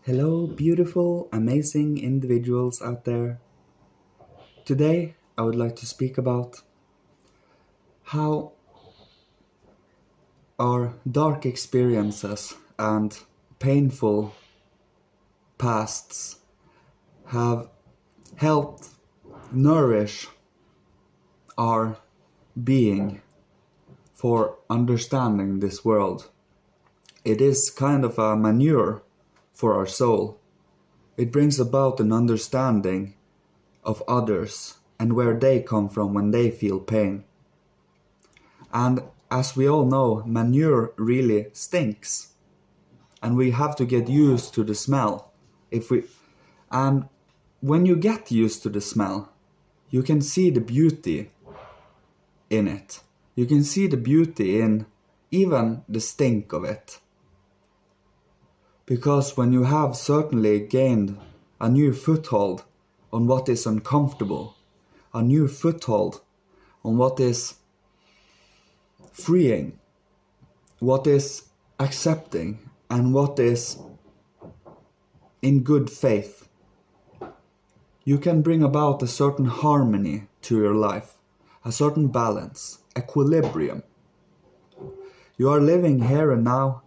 Hello, beautiful, amazing individuals out there. Today, I would like to speak about how our dark experiences and painful pasts have helped nourish our being for understanding this world. It is kind of a manure for our soul. It brings about an understanding of others and where they come from when they feel pain. And as we all know, manure really stinks. And we have to get used to the smell. And when you get used to the smell, you can see the beauty in it. You can see the beauty in even the stink of it. Because when you have certainly gained a new foothold on what is uncomfortable, a new foothold on what is freeing, what is accepting, and what is in good faith, you can bring about a certain harmony to your life, a certain balance, equilibrium. You are living here and now,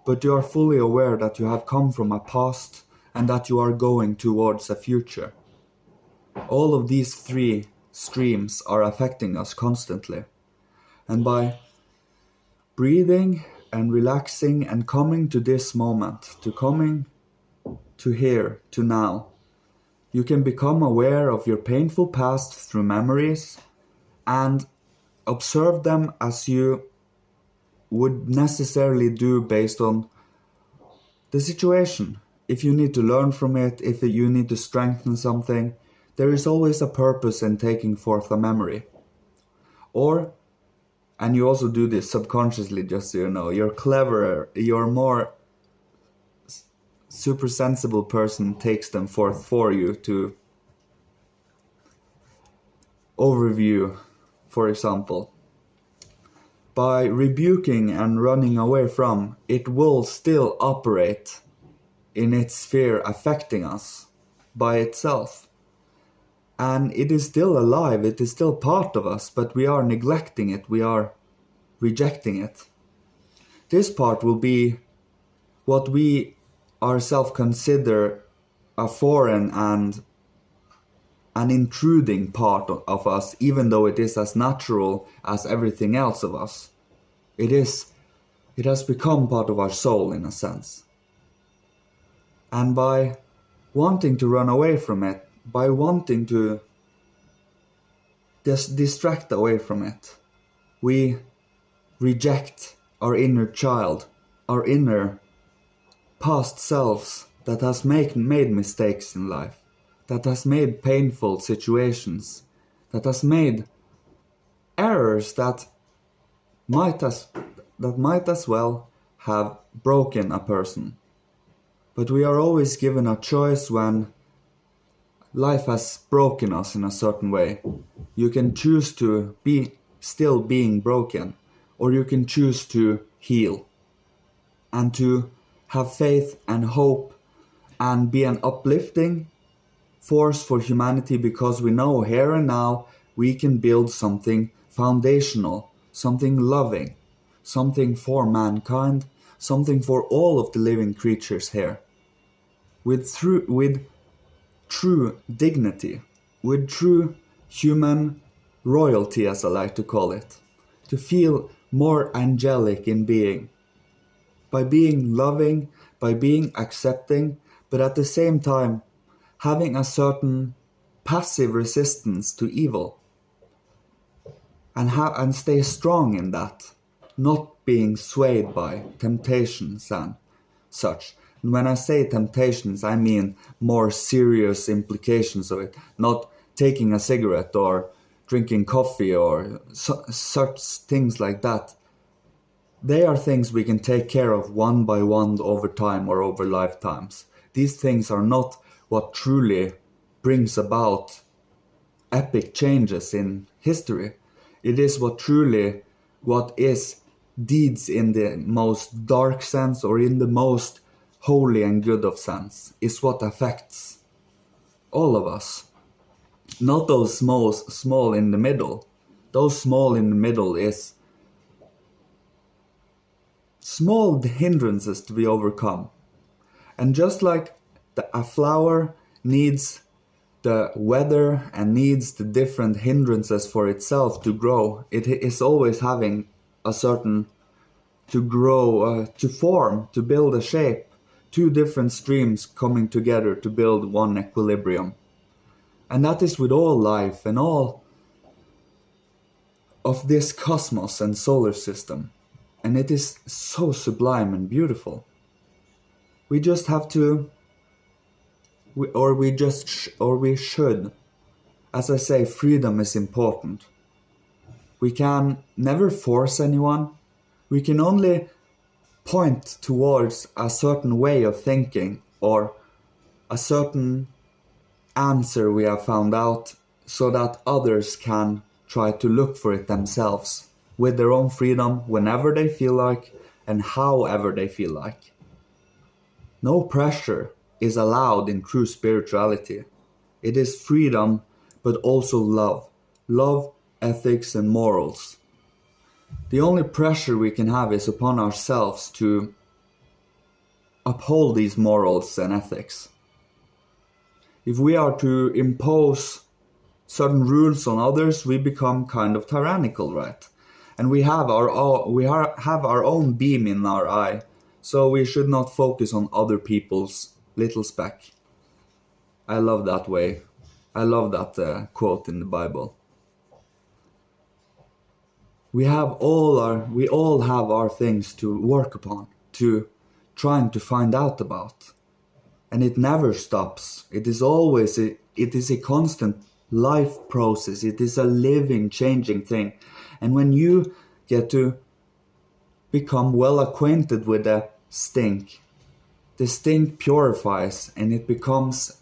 but you are fully aware that you have come from a past and that you are going towards a future. All of these three streams are affecting us constantly. And by breathing and relaxing and coming to this moment, coming to here, to now, you can become aware of your painful past through memories and observe them as you would necessarily do based on the situation. If you need to learn from it, if you need to strengthen something, there is always a purpose in taking forth a memory. And you also do this subconsciously, just so you know. You're cleverer, you're more super sensible person takes them forth for you to overview, for example. By rebuking and running away from, it will still operate in its sphere affecting us by itself. And it is still alive, it is still part of us, but we are neglecting it, we are rejecting it. This part will be what we ourselves consider a foreign and an intruding part of us, even though it is as natural as everything else of us. It has become part of our soul in a sense. And by wanting to run away from it, by wanting to just distract away from it, we reject our inner child, our inner past selves that has made mistakes in life, that has made painful situations, that has made errors that might as well have broken a person. But we are always given a choice when life has broken us in a certain way. You can choose to be still being broken, or you can choose to heal and to have faith and hope and be an uplifting force for humanity, because we know here and now we can build something foundational, something loving, something for mankind, something for all of the living creatures here, with true dignity, with true human royalty, as I like to call it, to feel more angelic in being, by being loving, by being accepting, but at the same time having a certain passive resistance to evil, and stay strong in that, not being swayed by temptations and such. And when I say temptations, I mean more serious implications of it, not taking a cigarette or drinking coffee or such things like that. They are things we can take care of one by one over time or over lifetimes. These things are not what truly brings about epic changes in history. It is what is deeds in the most dark sense, or in the most holy and good of sense is what affects all of us. Not those small in the middle. Those small in the middle is small hindrances to be overcome. And just like a flower needs the weather and needs the different hindrances for itself to grow, it is always having a certain to grow, to form, to build a shape, two different streams coming together to build one equilibrium. And that is with all life and all of this cosmos and solar system. And it is so sublime and beautiful. We just have to, we should. As I say, freedom is important. We can never force anyone. We can only point towards a certain way of thinking or a certain answer we have found out so that others can try to look for it themselves with their own freedom whenever they feel like and however they feel like. No pressure is allowed in true spirituality. It is freedom, but also love. Love, ethics, and morals. The only pressure we can have is upon ourselves to uphold these morals and ethics. If we are to impose certain rules on others, we become kind of tyrannical, right? And we have our own beam in our eye, so we should not focus on other people's little speck. I love that way. I love that quote in the Bible. We all have our things to work upon, to trying to find out about. And it never stops. It is a constant life process. It is a living, changing thing. And when you get to become well acquainted with the stink purifies and it becomes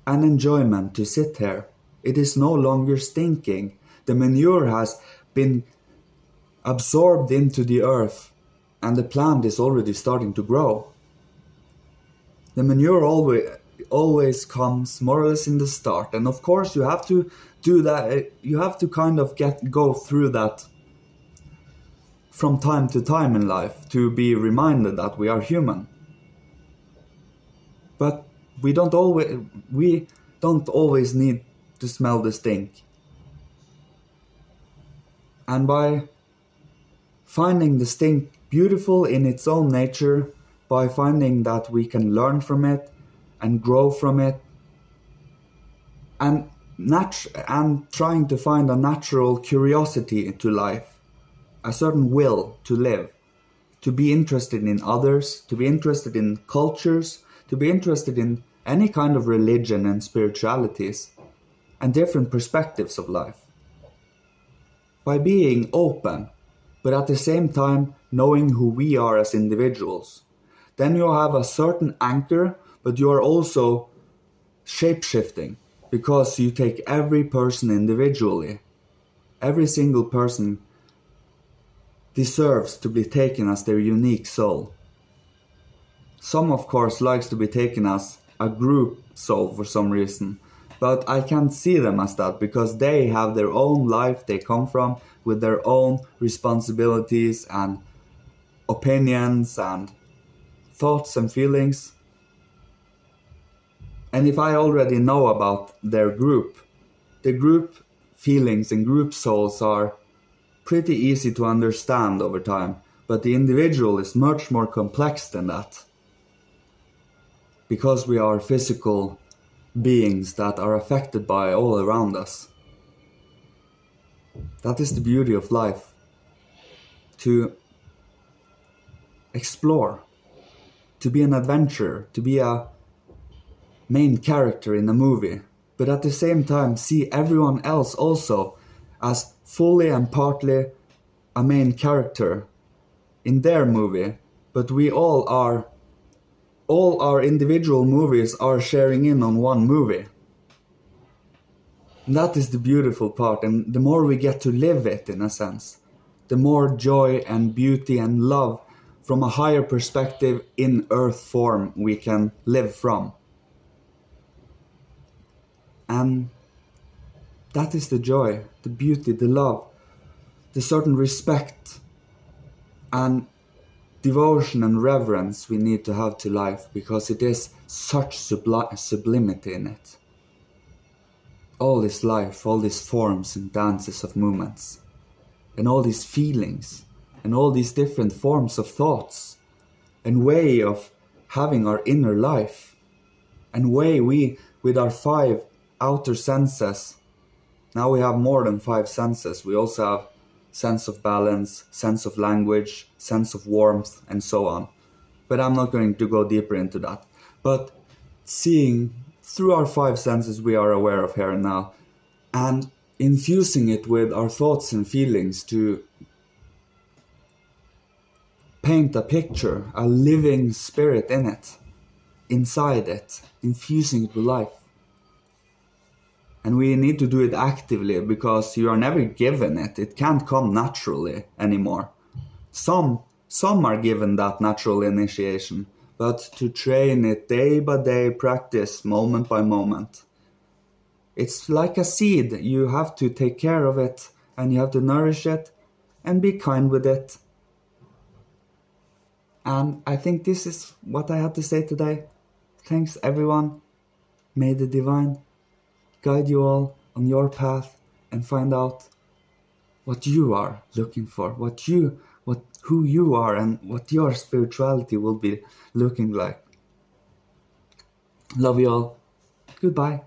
an enjoyment to sit here. It is no longer stinking. The manure has been absorbed into the earth and the plant is already starting to grow. The manure always comes more or less in the start, and of course you have to do that. You have to kind of go through that from time to time in life to be reminded that we are human. But we don't always need to smell the stink. And by finding the stink beautiful in its own nature, by finding that we can learn from it and grow from it, and trying to find a natural curiosity to life, a certain will to live, to be interested in others, to be interested in cultures, to be interested in any kind of religion and spiritualities, and different perspectives of life. By being open, but at the same time knowing who we are as individuals, then you have a certain anchor, but you are also shape-shifting, because you take every person individually. Every single person deserves to be taken as their unique soul. Some, of course, likes to be taken as a group soul for some reason, but I can't see them as that because they have their own life they come from with their own responsibilities and opinions and thoughts and feelings. And if I already know about their group, the group feelings and group souls are pretty easy to understand over time, but the individual is much more complex than that. Because we are physical beings that are affected by all around us. That is the beauty of life. To explore, to be an adventurer, to be a main character in a movie, but at the same time see everyone else also as fully and partly a main character in their movie, but we all our individual movies are sharing in on one movie. And that is the beautiful part, and the more we get to live it in a sense, the more joy and beauty and love from a higher perspective in earth form we can live from. And that is the joy, the beauty, the love, the certain respect and devotion and reverence we need to have to life, because it is such sublimity in it. All this life, all these forms and dances of movements, and all these feelings, and all these different forms of thoughts, and way of having our inner life, and way we, with our 5 outer senses, now we have more than 5 senses. We also have sense of balance, sense of language, sense of warmth, and so on. But I'm not going to go deeper into that. But seeing through our 5 senses we are aware of here and now, and infusing it with our thoughts and feelings to paint a picture, a living spirit in it, inside it, infusing it with life. And we need to do it actively, because you are never given it. It can't come naturally anymore. Some are given that natural initiation, but to train it day by day, practice moment by moment. It's like a seed. You have to take care of it, and you have to nourish it and be kind with it. And I think this is what I had to say today. Thanks everyone. May the divine guide you all on your path and find out what you are looking for, who you are, and what your spirituality will be looking like. Love you all. Goodbye.